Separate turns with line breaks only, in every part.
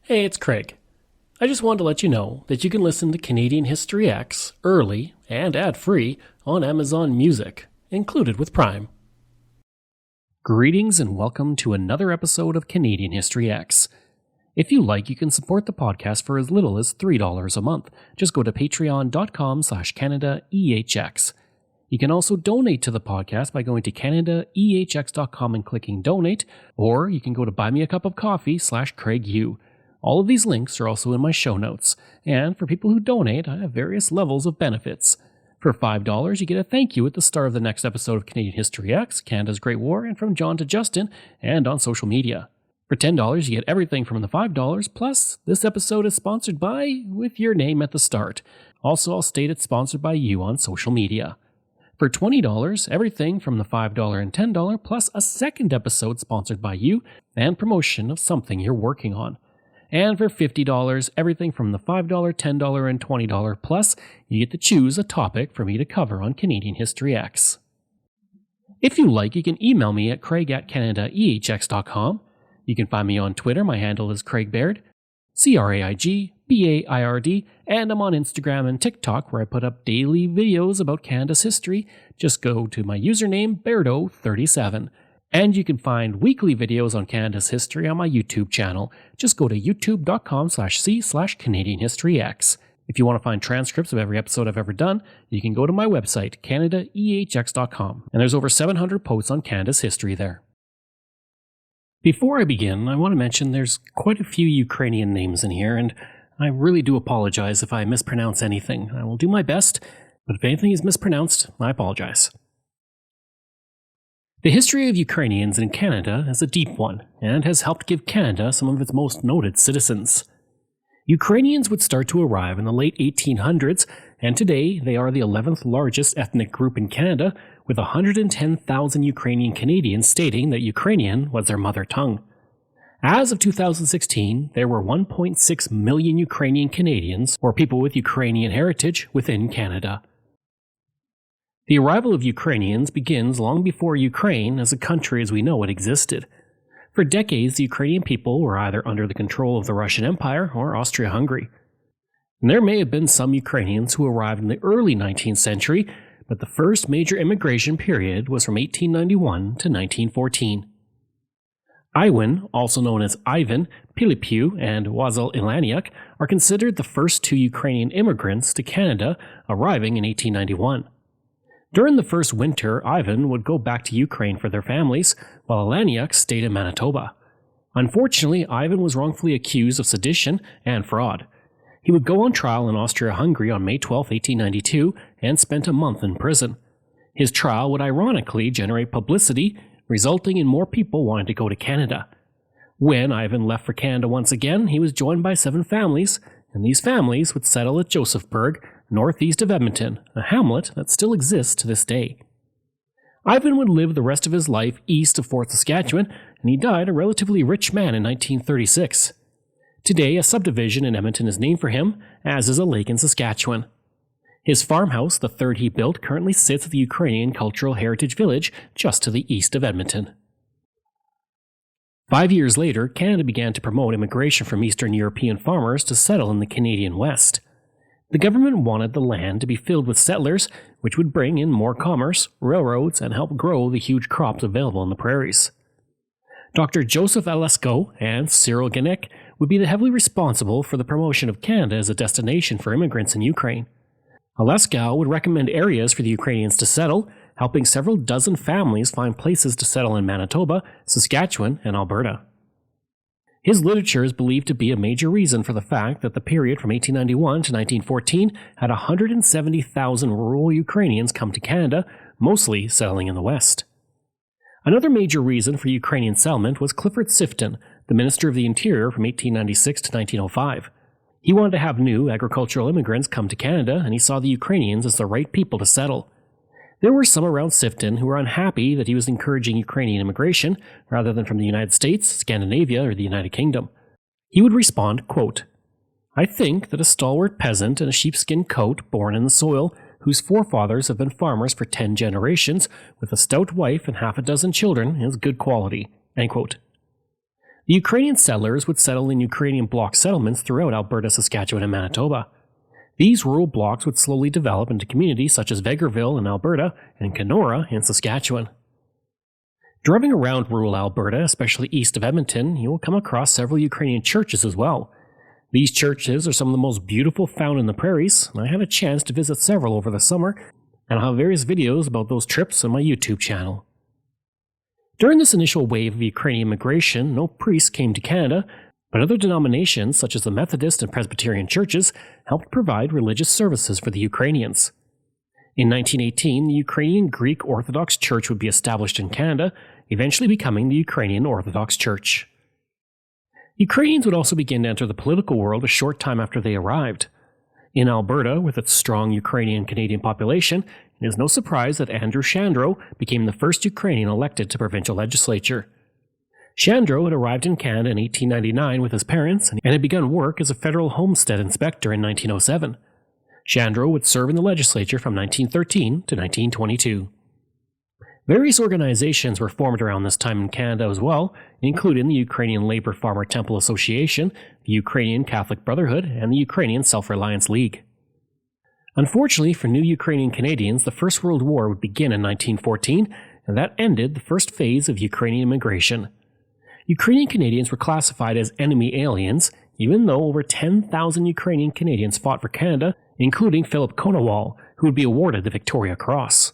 Hey, it's Craig. I just wanted to let you know that you can listen to Canadian History X early and ad-free on Amazon Music, included with Prime. Greetings and welcome to another episode of Canadian History X. If you like, you can support the podcast for as little as $3 a month. Just go to patreon.com/CanadaEHX. You can also donate to the podcast by going to CanadaEHX.com and clicking donate, or you can go to buymeacupofcoffee/CraigU. All of these links are also in my show notes, and for people who donate, I have various levels of benefits. For $5, you get a thank you at the start of the next episode of Canadian History X, Canada's Great War, and from John to Justin, and on social media. For $10, you get everything from the $5, plus this episode is sponsored by, with your name at the start. Also, I'll state it's sponsored by you on social media. For $20, everything from the $5 and $10, plus a second episode sponsored by you, and promotion of something you're working on. And for $50, everything from the $5, $10, and $20 plus, you get to choose a topic for me to cover on Canadian History X. If you like, you can email me at craig@canadaehx.com. You can find me on Twitter, my handle is Craig Baird, CraigBaird, and I'm on Instagram and TikTok where I put up daily videos about Canada's history. Just go to my username, Bairdo37. And you can find weekly videos on Canada's history on my YouTube channel. Just go to youtube.com/c/CanadianHistoryX. If you want to find transcripts of every episode I've ever done, you can go to my website, CanadaEHX.com, and there's over 700 posts on Canada's history there. Before I begin, I want to mention there's quite a few Ukrainian names in here, and I really do apologize if I mispronounce anything. I will do my best, but if anything is mispronounced, I apologize. The history of Ukrainians in Canada is a deep one, and has helped give Canada some of its most noted citizens. Ukrainians would start to arrive in the late 1800s, and today they are the 11th largest ethnic group in Canada, with 110,000 Ukrainian Canadians stating that Ukrainian was their mother tongue. As of 2016, there were 1.6 million Ukrainian Canadians, or people with Ukrainian heritage, within Canada. The arrival of Ukrainians begins long before Ukraine as a country as we know it existed. For decades, the Ukrainian people were either under the control of the Russian Empire or Austria-Hungary. And there may have been some Ukrainians who arrived in the early 19th century, but the first major immigration period was from 1891 to 1914. Iwan, also known as Ivan, Pilipiu, and Wazel Ilaniuk, are considered the first two Ukrainian immigrants to Canada, arriving in 1891. During the first winter, Ivan would go back to Ukraine for their families, while Ilaniuk stayed in Manitoba. Unfortunately, Ivan was wrongfully accused of sedition and fraud. He would go on trial in Austria-Hungary on May 12, 1892, and spent a month in prison. His trial would ironically generate publicity, resulting in more people wanting to go to Canada. When Ivan left for Canada once again, he was joined by 7 families, and these families would settle at Josephburg, northeast of Edmonton, a hamlet that still exists to this day. Ivan would live the rest of his life east of Fort Saskatchewan, and he died a relatively rich man in 1936. Today, a subdivision in Edmonton is named for him, as is a lake in Saskatchewan. His farmhouse, the third he built, currently sits at the Ukrainian Cultural Heritage Village just to the east of Edmonton. 5 years later, Canada began to promote immigration from Eastern European farmers to settle in the Canadian West. The government wanted the land to be filled with settlers, which would bring in more commerce, railroads, and help grow the huge crops available in the prairies. Dr. Joseph Alesko and Cyril Ganek would be heavily responsible for the promotion of Canada as a destination for immigrants in Ukraine. Alesko would recommend areas for the Ukrainians to settle, helping several dozen families find places to settle in Manitoba, Saskatchewan, and Alberta. His literature is believed to be a major reason for the fact that the period from 1891 to 1914 had 170,000 rural Ukrainians come to Canada, mostly settling in the West. Another major reason for Ukrainian settlement was Clifford Sifton, the Minister of the Interior from 1896 to 1905. He wanted to have new agricultural immigrants come to Canada, and he saw the Ukrainians as the right people to settle. There were some around Sifton who were unhappy that he was encouraging Ukrainian immigration rather than from the United States, Scandinavia, or the United Kingdom. He would respond, quote, "I think that a stalwart peasant in a sheepskin coat born in the soil, whose forefathers have been farmers for 10 generations, with a stout wife and half a dozen children, is good quality." End quote. The Ukrainian settlers would settle in Ukrainian block settlements throughout Alberta, Saskatchewan, and Manitoba. These rural blocks would slowly develop into communities such as Vegreville in Alberta and Kenora in Saskatchewan. Driving around rural Alberta, especially east of Edmonton, you will come across several Ukrainian churches as well. These churches are some of the most beautiful found in the prairies, and I had a chance to visit several over the summer, and I'll have various videos about those trips on my YouTube channel. During this initial wave of Ukrainian migration, no priests came to Canada, but other denominations such as the Methodist and Presbyterian churches helped provide religious services for the Ukrainians. In 1918, the Ukrainian Greek Orthodox Church would be established in Canada, eventually becoming the Ukrainian Orthodox Church. Ukrainians would also begin to enter the political world a short time after they arrived. In Alberta, with its strong Ukrainian-Canadian population, it is no surprise that Andrew Shandro became the first Ukrainian elected to provincial legislature. Shandro had arrived in Canada in 1899 with his parents and had begun work as a federal homestead inspector in 1907. Shandro would serve in the legislature from 1913 to 1922. Various organizations were formed around this time in Canada as well, including the Ukrainian Labour Farmer Temple Association, the Ukrainian Catholic Brotherhood, and the Ukrainian Self-Reliance League. Unfortunately for new Ukrainian Canadians, the First World War would begin in 1914, and that ended the first phase of Ukrainian immigration. Ukrainian Canadians were classified as enemy aliens, even though over 10,000 Ukrainian Canadians fought for Canada, including Philip Konowal, who would be awarded the Victoria Cross.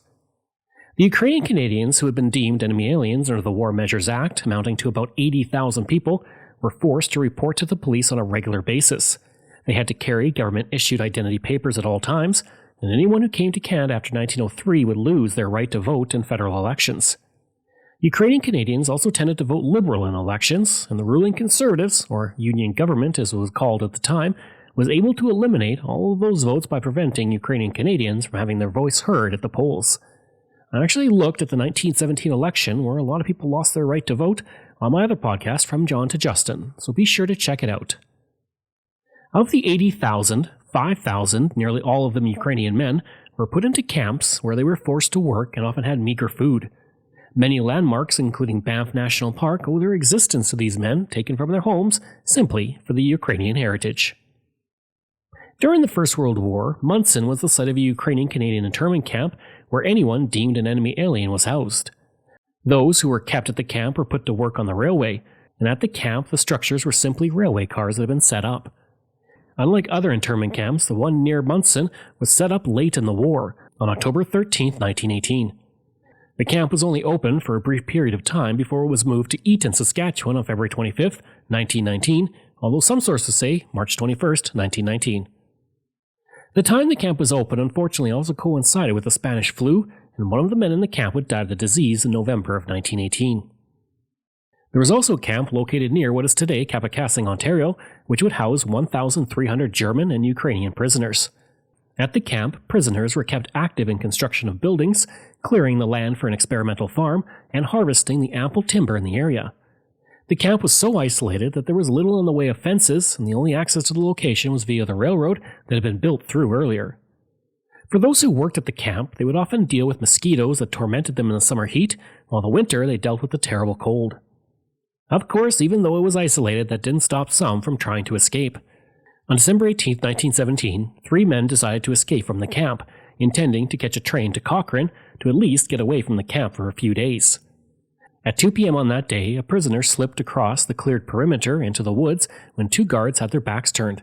The Ukrainian Canadians who had been deemed enemy aliens under the War Measures Act, amounting to about 80,000 people, were forced to report to the police on a regular basis. They had to carry government-issued identity papers at all times, and anyone who came to Canada after 1903 would lose their right to vote in federal elections. Ukrainian Canadians also tended to vote Liberal in elections, and the ruling Conservatives, or Union government as it was called at the time, was able to eliminate all of those votes by preventing Ukrainian Canadians from having their voice heard at the polls. I actually looked at the 1917 election, where a lot of people lost their right to vote, on my other podcast, From John to Justin, so be sure to check it out. Of the 80,000, 5,000, nearly all of them Ukrainian men, were put into camps where they were forced to work and often had meager food. Many landmarks, including Banff National Park, owe their existence to these men taken from their homes simply for the Ukrainian heritage. During the First World War, Munson was the site of a Ukrainian-Canadian internment camp where anyone deemed an enemy alien was housed. Those who were kept at the camp were put to work on the railway, and at the camp the structures were simply railway cars that had been set up. Unlike other internment camps, the one near Munson was set up late in the war, on October 13, 1918. The camp was only open for a brief period of time before it was moved to Eaton, Saskatchewan on February 25, 1919, although some sources say March 21, 1919. The time the camp was open unfortunately also coincided with the Spanish flu, and one of the men in the camp would die of the disease in November of 1918. There was also a camp located near what is today Kapuskasing, Ontario, which would house 1,300 German and Ukrainian prisoners. At the camp, prisoners were kept active in construction of buildings, clearing the land for an experimental farm, and harvesting the ample timber in the area. The camp was so isolated that there was little in the way of fences, and the only access to the location was via the railroad that had been built through earlier. For those who worked at the camp, they would often deal with mosquitoes that tormented them in the summer heat, while in the winter they dealt with the terrible cold. Of course, even though it was isolated, that didn't stop some from trying to escape. On December 18, 1917, 3 men decided to escape from the camp, intending to catch a train to Cochrane to at least get away from the camp for a few days. At 2 p.m. on that day, a prisoner slipped across the cleared perimeter into the woods when 2 guards had their backs turned.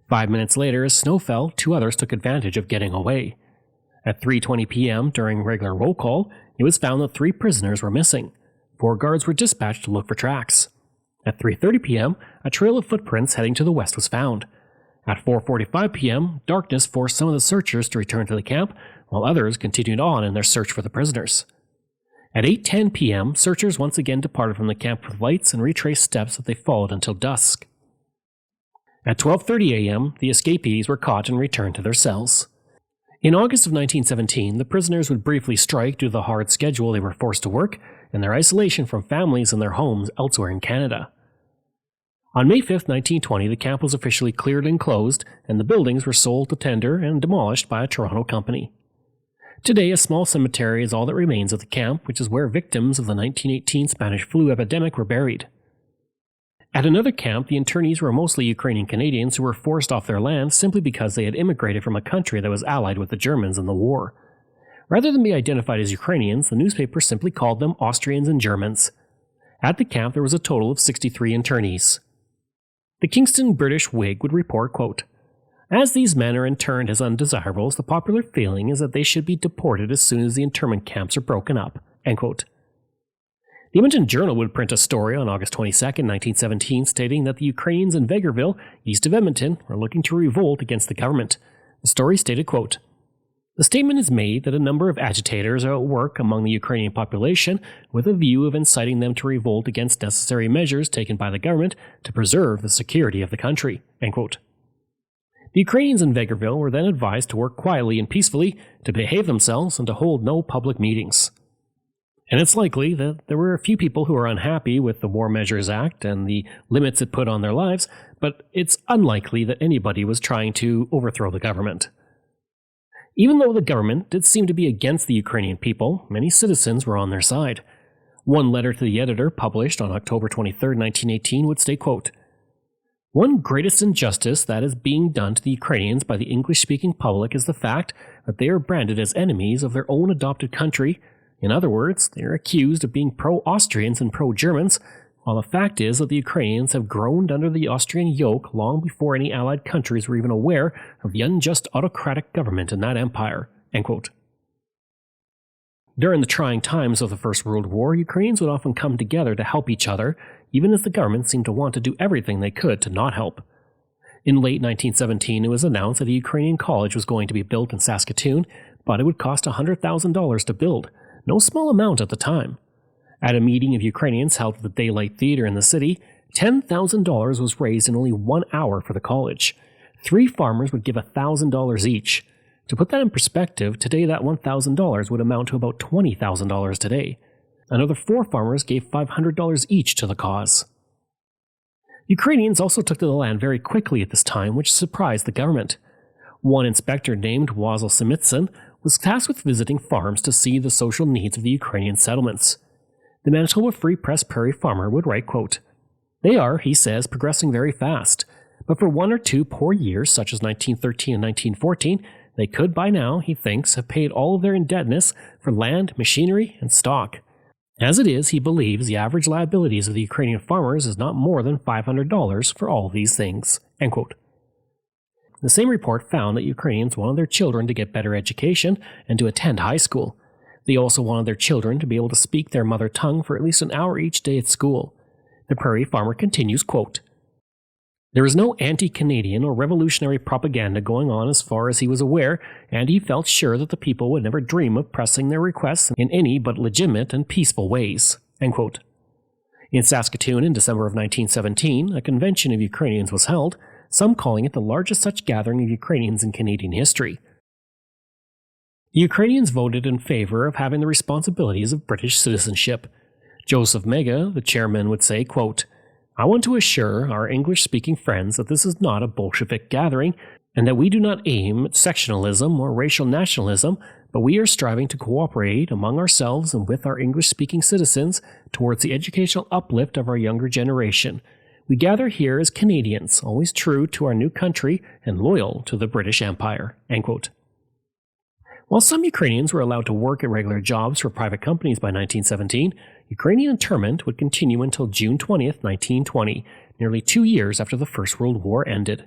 5 minutes later, as snow fell, 2 others took advantage of getting away. At 3:20 p.m., during regular roll call, it was found that 3 prisoners were missing. 4 guards were dispatched to look for tracks. At 3:30 p.m., a trail of footprints heading to the west was found. At 4:45 p.m., darkness forced some of the searchers to return to the camp, while others continued on in their search for the prisoners. At 8:10 p.m., searchers once again departed from the camp with lights and retraced steps that they followed until dusk. At 12:30 a.m., the escapees were caught and returned to their cells. In August of 1917, the prisoners would briefly strike due to the hard schedule they were forced to work and their isolation from families and their homes elsewhere in Canada. On May 5, 1920, the camp was officially cleared and closed, and the buildings were sold to tender and demolished by a Toronto company. Today, a small cemetery is all that remains of the camp, which is where victims of the 1918 Spanish flu epidemic were buried. At another camp, the internees were mostly Ukrainian Canadians who were forced off their land simply because they had immigrated from a country that was allied with the Germans in the war. Rather than be identified as Ukrainians, the newspaper simply called them Austrians and Germans. At the camp, there was a total of 63 internees. The Kingston British Whig would report, quote, "As these men are interned as undesirables, the popular feeling is that they should be deported as soon as the internment camps are broken up." End quote. The Edmonton Journal would print a story on August 22, 1917, stating that the Ukrainians in Vegreville, east of Edmonton, were looking to revolt against the government. The story stated, quote, "The statement is made that a number of agitators are at work among the Ukrainian population with a view of inciting them to revolt against necessary measures taken by the government to preserve the security of the country." End quote. The Ukrainians in Vegreville were then advised to work quietly and peacefully, to behave themselves, and to hold no public meetings. And it's likely that there were a few people who were unhappy with the War Measures Act and the limits it put on their lives, but it's unlikely that anybody was trying to overthrow the government. Even though the government did seem to be against the Ukrainian people, many citizens were on their side. One letter to the editor, published on October 23, 1918, would state, quote, "One greatest injustice that is being done to the Ukrainians by the English-speaking public is the fact that they are branded as enemies of their own adopted country. In other words, they are accused of being pro-Austrians and pro-Germans, while the fact is that the Ukrainians have groaned under the Austrian yoke long before any Allied countries were even aware of the unjust autocratic government in that empire." End quote. During the trying times of the First World War, Ukrainians would often come together to help each other, even as the government seemed to want to do everything they could to not help. In late 1917, it was announced that a Ukrainian college was going to be built in Saskatoon, but it would cost $100,000 to build. No small amount at the time. At a meeting of Ukrainians held at the Daylight Theatre in the city, $10,000 was raised in only 1 hour for the college. 3 farmers would give $1,000 each. To put that in perspective, today that $1,000 would amount to about $20,000 today. Another 4 farmers gave $500 each to the cause. Ukrainians also took to the land very quickly at this time, which surprised the government. One inspector named Wazel Simitsyn was tasked with visiting farms to see the social needs of the Ukrainian settlements. The Manitoba Free Press Prairie Farmer would write, quote, "They are, he says, progressing very fast, but for 1 or 2 poor years, such as 1913 and 1914, they could by now, he thinks, have paid all of their indebtedness for land, machinery, and stock. As it is, he believes the average liabilities of the Ukrainian farmers is not more than $500 for all these things." End quote. The same report found that Ukrainians wanted their children to get better education and to attend high school. They also wanted their children to be able to speak their mother tongue for at least an hour each day at school. The prairie farmer continues, quote, "There is no anti-Canadian or revolutionary propaganda going on as far as he was aware, and he felt sure that the people would never dream of pressing their requests in any but legitimate and peaceful ways." End quote. In Saskatoon in December of 1917, a convention of Ukrainians was held, some calling it the largest such gathering of Ukrainians in Canadian history. The Ukrainians voted in favor of having the responsibilities of British citizenship. Joseph Mega, the chairman, would say, quote, "I want to assure our English-speaking friends that this is not a Bolshevik gathering, and that we do not aim at sectionalism or racial nationalism, but we are striving to cooperate among ourselves and with our English-speaking citizens towards the educational uplift of our younger generation. We gather here as Canadians, always true to our new country and loyal to the British Empire." End quote. While some Ukrainians were allowed to work at regular jobs for private companies by 1917, Ukrainian internment would continue until June 20, 1920, nearly 2 years after the First World War ended.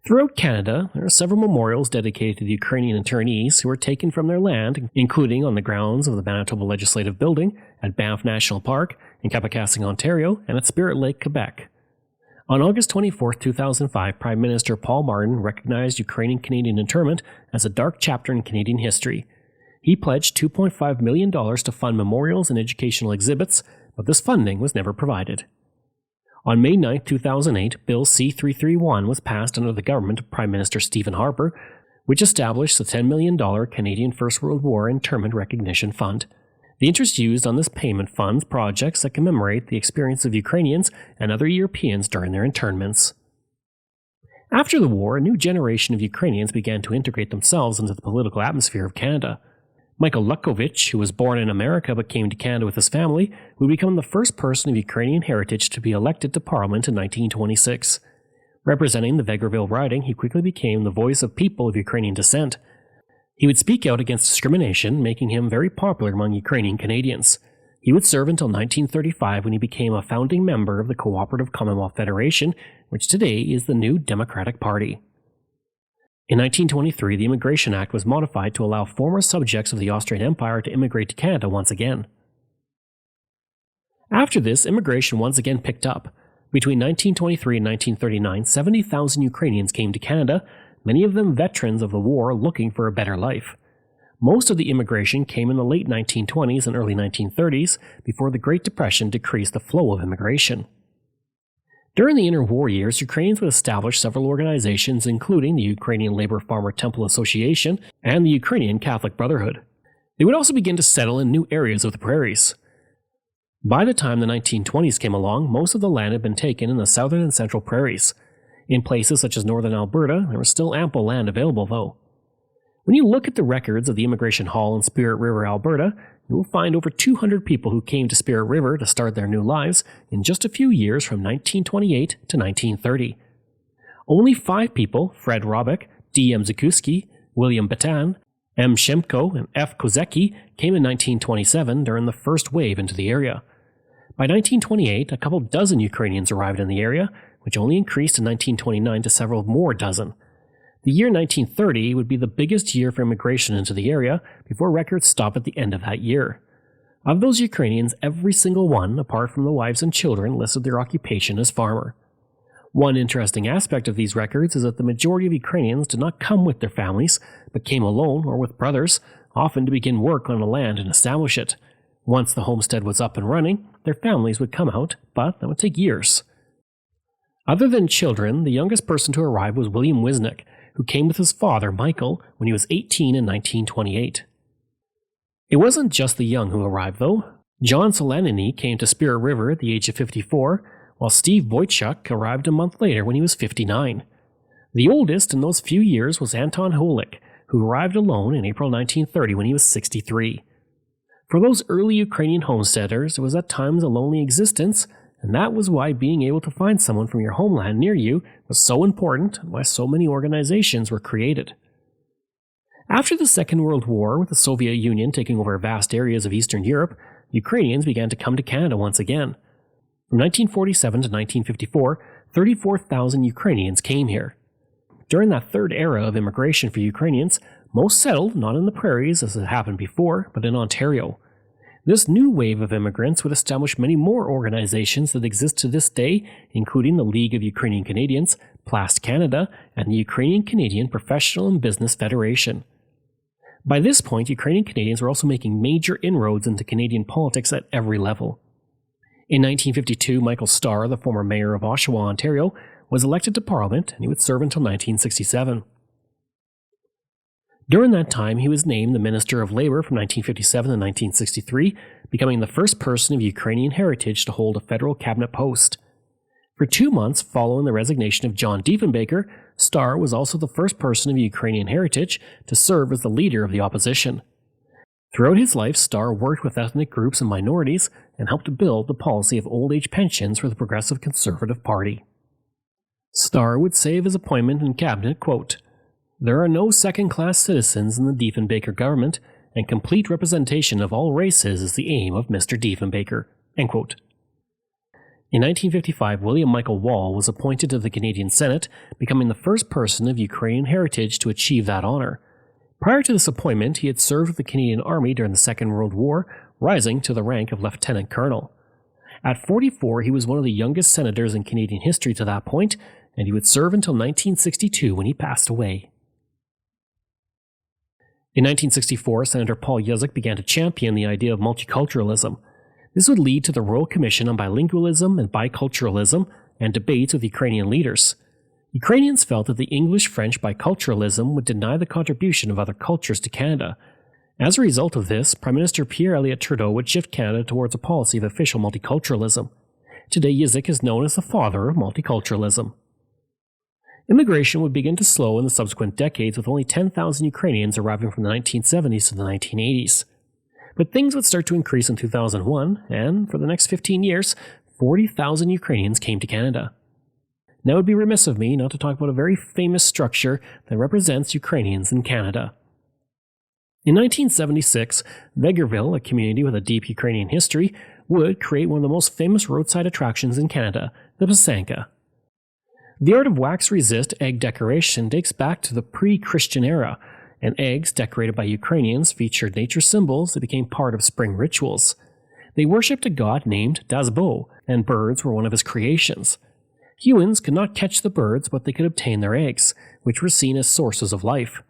Throughout Canada, there are several memorials dedicated to the Ukrainian internees who were taken from their land, including on the grounds of the Manitoba Legislative Building, at Banff National Park, in Kapuskasing, Ontario, and at Spirit Lake, Quebec. On August 24, 2005, Prime Minister Paul Martin recognized Ukrainian-Canadian internment as a dark chapter in Canadian history. He pledged $2.5 million to fund memorials and educational exhibits, but this funding was never provided. On May 9, 2008, Bill C-331 was passed under the government of Prime Minister Stephen Harper, which established the $10 million Canadian First World War Internment Recognition Fund. The interest used on this payment funds projects that commemorate the experience of Ukrainians and other Europeans during their internments. After the war, a new generation of Ukrainians began to integrate themselves into the political atmosphere of Canada. Michael Lukovich, who was born in America but came to Canada with his family, would become the first person of Ukrainian heritage to be elected to Parliament in 1926. Representing the Vegreville riding, he quickly became the voice of people of Ukrainian descent. He would speak out against discrimination, making him very popular among Ukrainian Canadians. He would serve until 1935 when he became a founding member of the Cooperative Commonwealth Federation, which today is the New Democratic Party. In 1923, the Immigration Act was modified to allow former subjects of the Austrian Empire to immigrate to Canada once again. After this, immigration once again picked up. Between 1923 and 1939, 70,000 Ukrainians came to Canada, many of them veterans of the war looking for a better life. Most of the immigration came in the late 1920s and early 1930s, before the Great Depression decreased the flow of immigration. During the interwar years, Ukrainians would establish several organizations, including the Ukrainian Labor Farmer Temple Association and the Ukrainian Catholic Brotherhood. They would also begin to settle in new areas of the prairies. By the time the 1920s came along, most of the land had been taken in the southern and central prairies. In places such as northern Alberta, there was still ample land available, though. When you look at the records of the Immigration Hall in Spirit River, Alberta, you will find over 200 people who came to Spirit River to start their new lives in just a few years from 1928 to 1930. Only 5 people, Fred Robick, D. M. Zikuski, William Batan, M. Shemko, and F. Kozecki, came in 1927 during the first wave into the area. By 1928, a couple dozen Ukrainians arrived in the area, which only increased in 1929 to several more dozen. The year 1930 would be the biggest year for immigration into the area, before records stop at the end of that year. Of those Ukrainians, every single one, apart from the wives and children, listed their occupation as farmer. One interesting aspect of these records is that the majority of Ukrainians did not come with their families, but came alone or with brothers, often to begin work on the land and establish it. Once the homestead was up and running, their families would come out, but that would take years. Other than children, the youngest person to arrive was William Wisnick, who came with his father, Michael, when he was 18 in 1928. It wasn't just the young who arrived, though. John Solaniny came to Spirit River at the age of 54, while Steve Boychuk arrived a month later when he was 59. The oldest in those few years was Anton Holik, who arrived alone in April 1930 when he was 63. For those early Ukrainian homesteaders, it was at times a lonely existence, and that was why being able to find someone from your homeland near you was so important and why so many organizations were created. After the Second World War, with the Soviet Union taking over vast areas of Eastern Europe, Ukrainians began to come to Canada once again. From 1947 to 1954, 34,000 Ukrainians came here. During that third era of immigration for Ukrainians, most settled not in the prairies as had happened before, but in Ontario. This new wave of immigrants would establish many more organizations that exist to this day, including the League of Ukrainian Canadians, Plast Canada, and the Ukrainian Canadian Professional and Business Federation. By this point, Ukrainian Canadians were also making major inroads into Canadian politics at every level. In 1952, Michael Starr, the former mayor of Oshawa, Ontario, was elected to Parliament, and he would serve until 1967. During that time, he was named the Minister of Labour from 1957 to 1963, becoming the first person of Ukrainian heritage to hold a federal cabinet post. For 2 months following the resignation of John Diefenbaker, Starr was also the first person of Ukrainian heritage to serve as the leader of the opposition. Throughout his life, Starr worked with ethnic groups and minorities and helped to build the policy of old age pensions for the Progressive Conservative Party. Starr would say of his appointment in cabinet, quote, "There are no second-class citizens in the Diefenbaker government, and complete representation of all races is the aim of Mr. Diefenbaker." End quote. In 1955, William Michael Wall was appointed to the Canadian Senate, becoming the first person of Ukrainian heritage to achieve that honor. Prior to this appointment, he had served with the Canadian Army during the Second World War, rising to the rank of lieutenant colonel. At 44, he was one of the youngest senators in Canadian history to that point, and he would serve until 1962 when he passed away. In 1964, Senator Paul Yuzak began to champion the idea of multiculturalism. This would lead to the Royal Commission on Bilingualism and Biculturalism and debates with Ukrainian leaders. Ukrainians felt that the English-French biculturalism would deny the contribution of other cultures to Canada. As a result of this, Prime Minister Pierre Elliott Trudeau would shift Canada towards a policy of official multiculturalism. Today, Yuzak is known as the father of multiculturalism. Immigration would begin to slow in the subsequent decades, with only 10,000 Ukrainians arriving from the 1970s to the 1980s. But things would start to increase in 2001, and for the next 15 years, 40,000 Ukrainians came to Canada. Now it would be remiss of me not to talk about a very famous structure that represents Ukrainians in Canada. In 1976, Vegreville, a community with a deep Ukrainian history, would create one of the most famous roadside attractions in Canada, the Pysanka. The art of wax-resist egg decoration dates back to the pre-Christian era, and eggs decorated by Ukrainians featured nature symbols that became part of spring rituals. They worshipped a god named Dazbo, and birds were one of his creations. Humans could not catch the birds, but they could obtain their eggs, which were seen as sources of life.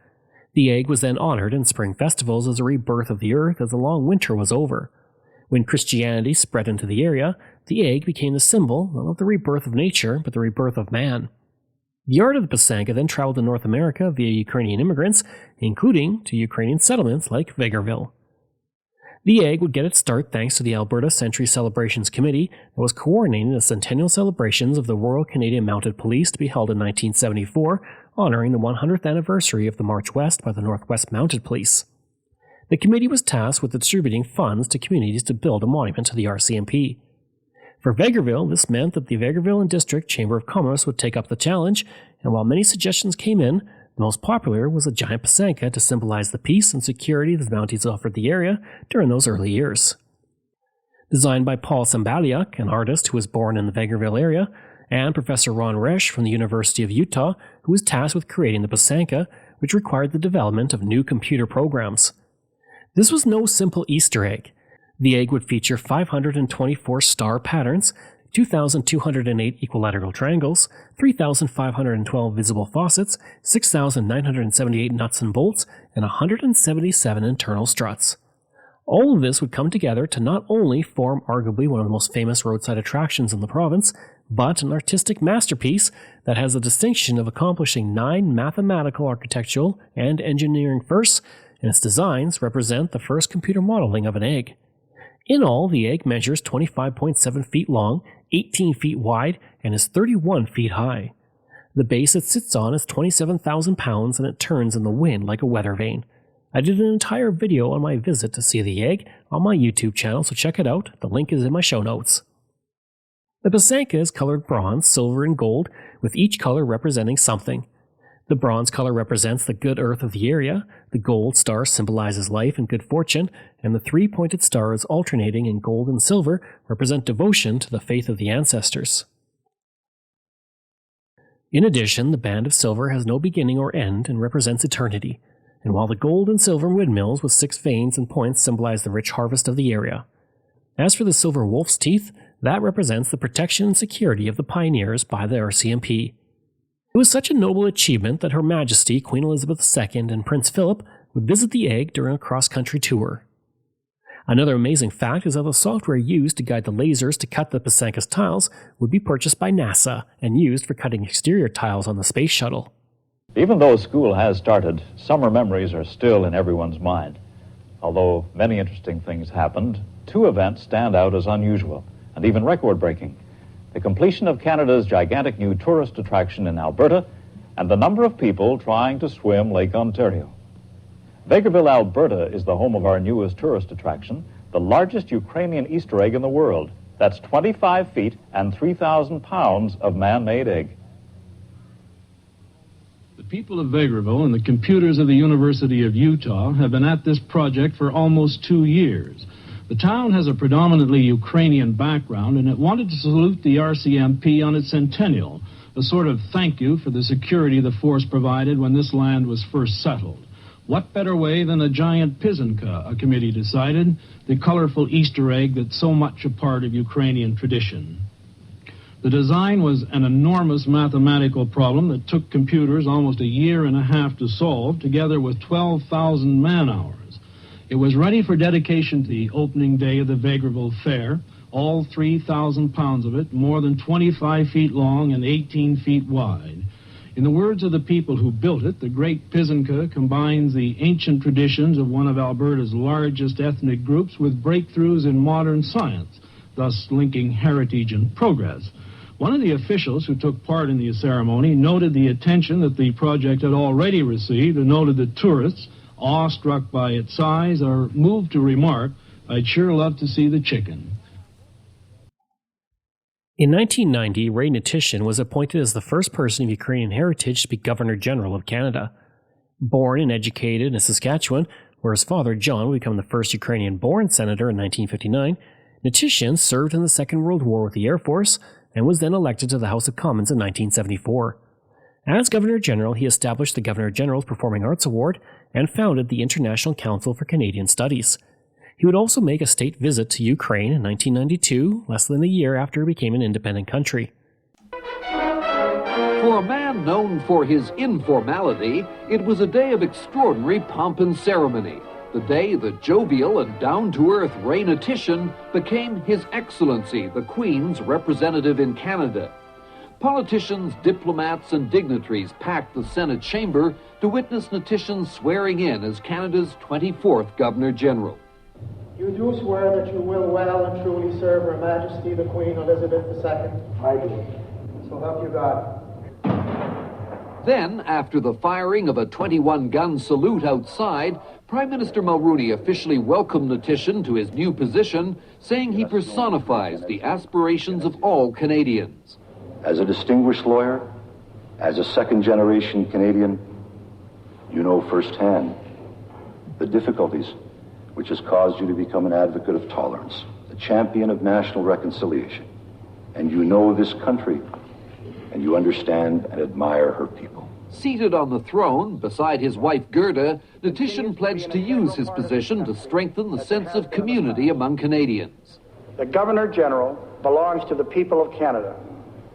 The egg was then honored in spring festivals as a rebirth of the earth as the long winter was over. When Christianity spread into the area, the egg became the symbol not of the rebirth of nature, but the rebirth of man. The art of the Pysanka then traveled to North America via Ukrainian immigrants, including to Ukrainian settlements like Vegreville. The egg would get its start thanks to the Alberta Century Celebrations Committee that was coordinating the centennial celebrations of the Royal Canadian Mounted Police to be held in 1974, honoring the 100th anniversary of the March West by the Northwest Mounted Police. The committee was tasked with distributing funds to communities to build a monument to the RCMP. For Vegreville, this meant that the Vegreville and District Chamber of Commerce would take up the challenge, and while many suggestions came in, the most popular was a giant Pysanka to symbolize the peace and security the Mounties offered the area during those early years. Designed by Paul Sambaliuk, an artist who was born in the Vegreville area, and Professor Ron Resch from the University of Utah, who was tasked with creating the Pysanka, which required the development of new computer programs. This was no simple Easter egg. The egg would feature 524 star patterns, 2,208 equilateral triangles, 3,512 visible faucets, 6,978 nuts and bolts, and 177 internal struts. All of this would come together to not only form arguably one of the most famous roadside attractions in the province, but an artistic masterpiece that has the distinction of accomplishing 9 mathematical, architectural, and engineering firsts, and its designs represent the first computer modeling of an egg. In all, the egg measures 25.7 feet long, 18 feet wide, and is 31 feet high. The base it sits on is 27,000 pounds, and it turns in the wind like a weather vane. I did an entire video on my visit to see the egg on my YouTube channel, so check it out. The link is in my show notes. The Pysanka is colored bronze, silver, and gold, with each color representing something. The bronze color represents the good earth of the area, the gold star symbolizes life and good fortune, and the 3 pointed stars alternating in gold and silver represent devotion to the faith of the ancestors. In addition, the band of silver has no beginning or end and represents eternity, and while the gold and silver windmills with 6 veins and points symbolize the rich harvest of the area. As for the silver wolf's teeth, that represents the protection and security of the pioneers by the RCMP. It was such a noble achievement that Her Majesty Queen Elizabeth II and Prince Philip would visit the egg during a cross-country tour. Another amazing fact is that the software used to guide the lasers to cut the Pysanka's tiles would be purchased by NASA and used for cutting exterior tiles on the space shuttle.
Even though school has started, summer memories are still in everyone's mind. Although many interesting things happened, 2 events stand out as unusual and even record-breaking. The completion of Canada's gigantic new tourist attraction in Alberta, and the number of people trying to swim Lake Ontario. Vegreville, Alberta is the home of our newest tourist attraction, the largest Ukrainian Easter egg in the world. That's 25 feet and 3,000 pounds of man-made egg.
The people of Vegreville and the computers of the University of Utah have been at this project for almost 2 years. The town has a predominantly Ukrainian background, and it wanted to salute the RCMP on its centennial, a sort of thank you for the security the force provided when this land was first settled. What better way than a giant Pysanka, a committee decided, the colorful Easter egg that's so much a part of Ukrainian tradition. The design was an enormous mathematical problem that took computers almost a year and a half to solve, together with 12,000 man-hours. It was ready for dedication to the opening day of the Vegreville Fair, all 3,000 pounds of it, more than 25 feet long and 18 feet wide. In the words of the people who built it, the great Pysanka combines the ancient traditions of one of Alberta's largest ethnic groups with breakthroughs in modern science, thus linking heritage and progress. One of the officials who took part in the ceremony noted the attention that the project had already received and noted that tourists, awestruck by its size, are moved to remark, "I'd sure love to see the chicken."
In 1990, Ray Netishin was appointed as the first person of Ukrainian heritage to be Governor General of Canada. Born and educated in Saskatchewan, where his father John would become the first Ukrainian-born senator in 1959, Netishin served in the Second World War with the Air Force and was then elected to the House of Commons in 1974. As Governor General, he established the Governor General's Performing Arts Award and founded the International Council for Canadian Studies. He would also make a state visit to Ukraine in 1992, less than a year after it became an independent country.
For a man known for his informality, it was a day of extraordinary pomp and ceremony. The day the jovial and down-to-earth Ray Netishin became His Excellency, the Queen's representative in Canada. Politicians, diplomats, and dignitaries packed the Senate chamber to witness Netishin's swearing in as Canada's 24th Governor General.
You do swear that you will well and truly serve Her Majesty the Queen Elizabeth II? I do. So help you God.
Then, after the firing of a 21-gun salute outside, Prime Minister Mulroney officially welcomed Netishin to his new position, saying he personifies the aspirations of all Canadians.
As a distinguished lawyer, as a second-generation Canadian, you know firsthand the difficulties which has caused you to become an advocate of tolerance, a champion of national reconciliation. And you know this country, and you understand and admire her people.
Seated on the throne, beside his wife Gerda, Netishin pledged to use his position to strengthen the sense of community among Canadians.
The Governor-General belongs to the people of Canada,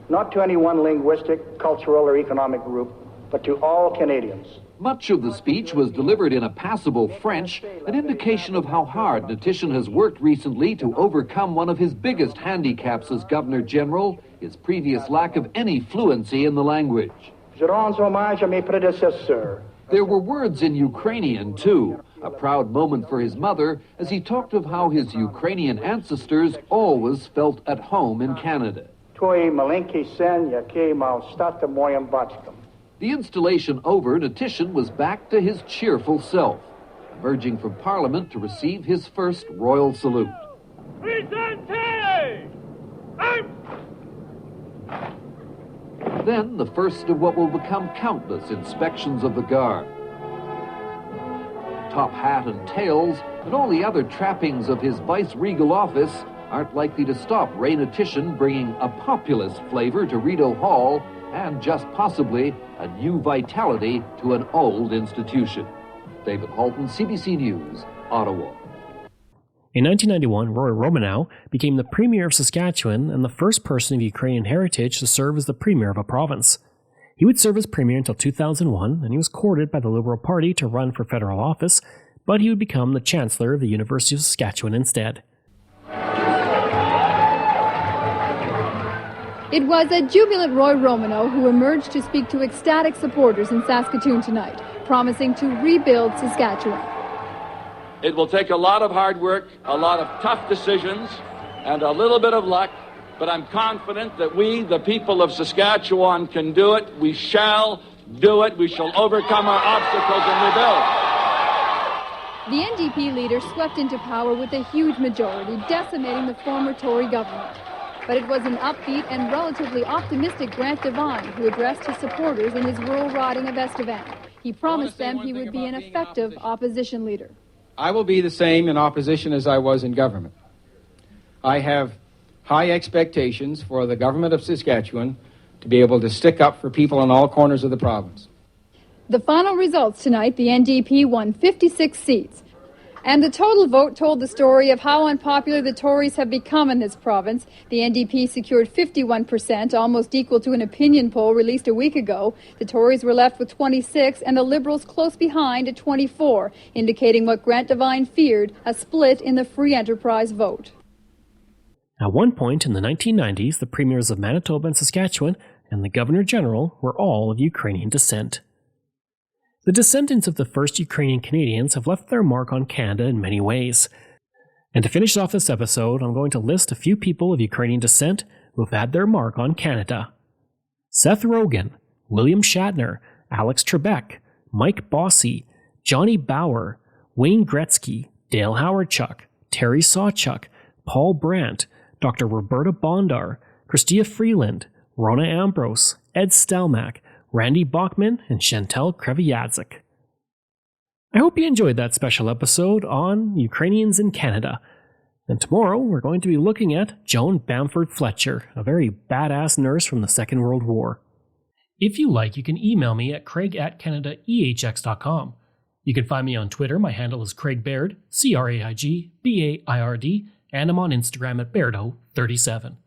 not to any one linguistic, cultural, or economic group, but to all Canadians.
Much of the speech was delivered in a passable French, an indication of how hard Netishin has worked recently to overcome one of his biggest handicaps as Governor-General, his previous lack of any fluency in the language.
Je rends hommage à mes prédécesseurs.
There were words in Ukrainian, too, a proud moment for his mother as he talked of how his Ukrainian ancestors always felt at home in Canada.
Твої маленькі син, який мав стати моїм батьком.
The installation over, Netishin was back to his cheerful self, emerging from Parliament to receive his first royal salute. Then the first of what will become countless inspections of the Guard. Top hat and tails, and all the other trappings of his vice-regal office aren't likely to stop Ray Netishin bringing a populist flavor to Rideau Hall and just possibly a new vitality to an old institution. David Halton, CBC News, Ottawa.
In 1991, Roy Romanow became the Premier of Saskatchewan and the first person of Ukrainian heritage to serve as the Premier of a province. He would serve as Premier until 2001, and he was courted by the Liberal Party to run for federal office, but he would become the Chancellor of the University of Saskatchewan instead.
It was a jubilant Roy Romanow who emerged to speak to ecstatic supporters in Saskatoon tonight, promising to rebuild Saskatchewan.
It will take a lot of hard work, a lot of tough decisions, and a little bit of luck, but I'm confident that we, the people of Saskatchewan, can do it. We shall do it. We shall overcome our obstacles and rebuild.
The NDP leader swept into power with a huge majority, decimating the former Tory government. But it was an upbeat and relatively optimistic Grant Devine who addressed his supporters in his rural riding of Estevan. He promised them he would be an effective opposition leader.
I will be the same in opposition as I was in government. I have high expectations for the government of Saskatchewan to be able to stick up for people in all corners of the province.
The final results tonight, the NDP won 56 seats. And the total vote told the story of how unpopular the Tories have become in this province. The NDP secured 51%, almost equal to an opinion poll released a week ago. The Tories were left with 26, and the Liberals close behind at 24, indicating what Grant Devine feared, a split in the free enterprise vote.
At one point in the 1990s, the premiers of Manitoba and Saskatchewan and the Governor-General were all of Ukrainian descent. The descendants of the first Ukrainian Canadians have left their mark on Canada in many ways. And to finish off this episode, I'm going to list a few people of Ukrainian descent who have had their mark on Canada. Seth Rogen, William Shatner, Alex Trebek, Mike Bossy, Johnny Bauer, Wayne Gretzky, Dale Howardchuk, Terry Sawchuk, Paul Brandt, Dr. Roberta Bondar, Christia Freeland, Rona Ambrose, Ed Stelmach, Randy Bachman, and Chantal Kreviazek. I hope you enjoyed that special episode on Ukrainians in Canada. And tomorrow we're going to be looking at Joan Bamford Fletcher, a very badass nurse from the Second World War. If you like, you can email me at craig@canadaehx.com. You can find me on Twitter. My handle is Craig Baird, CraigBaird, and I'm on Instagram at Bairdo37.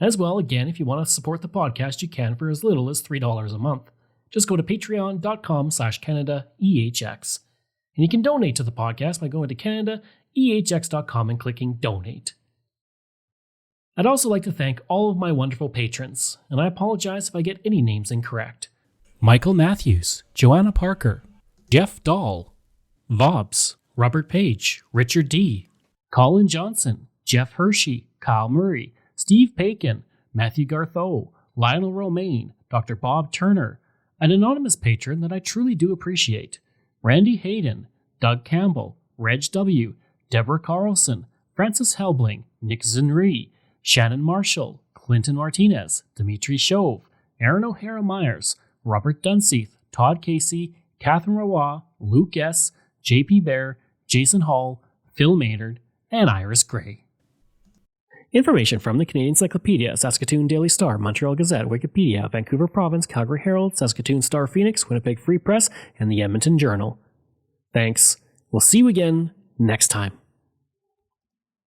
As well, again, if you want to support the podcast, you can for as little as $3 a month. Just go to patreon.com/CanadaEHX. And you can donate to the podcast by going to CanadaEHX.com and clicking Donate. I'd also like to thank all of my wonderful patrons, and I apologize if I get any names incorrect. Michael Matthews, Joanna Parker, Jeff Dahl, Vobs, Robert Page, Richard D., Colin Johnson, Jeff Hershey, Kyle Murray, Steve Pakin, Matthew Gartho, Lionel Romaine, Dr. Bob Turner, an anonymous patron that I truly do appreciate, Randy Hayden, Doug Campbell, Reg W., Deborah Carlson, Francis Helbling, Nick Zinri, Shannon Marshall, Clinton Martinez, Dimitri Shove, Aaron O'Hara Myers, Robert Dunseith, Todd Casey, Catherine Roy, Luke S., JP Bear, Jason Hall, Phil Maynard, and Iris Gray. Information from the Canadian Encyclopedia, Saskatoon Daily Star, Montreal Gazette, Wikipedia, Vancouver Province, Calgary Herald, Saskatoon Star Phoenix, Winnipeg Free Press, and the Edmonton Journal. Thanks. We'll see you again next time.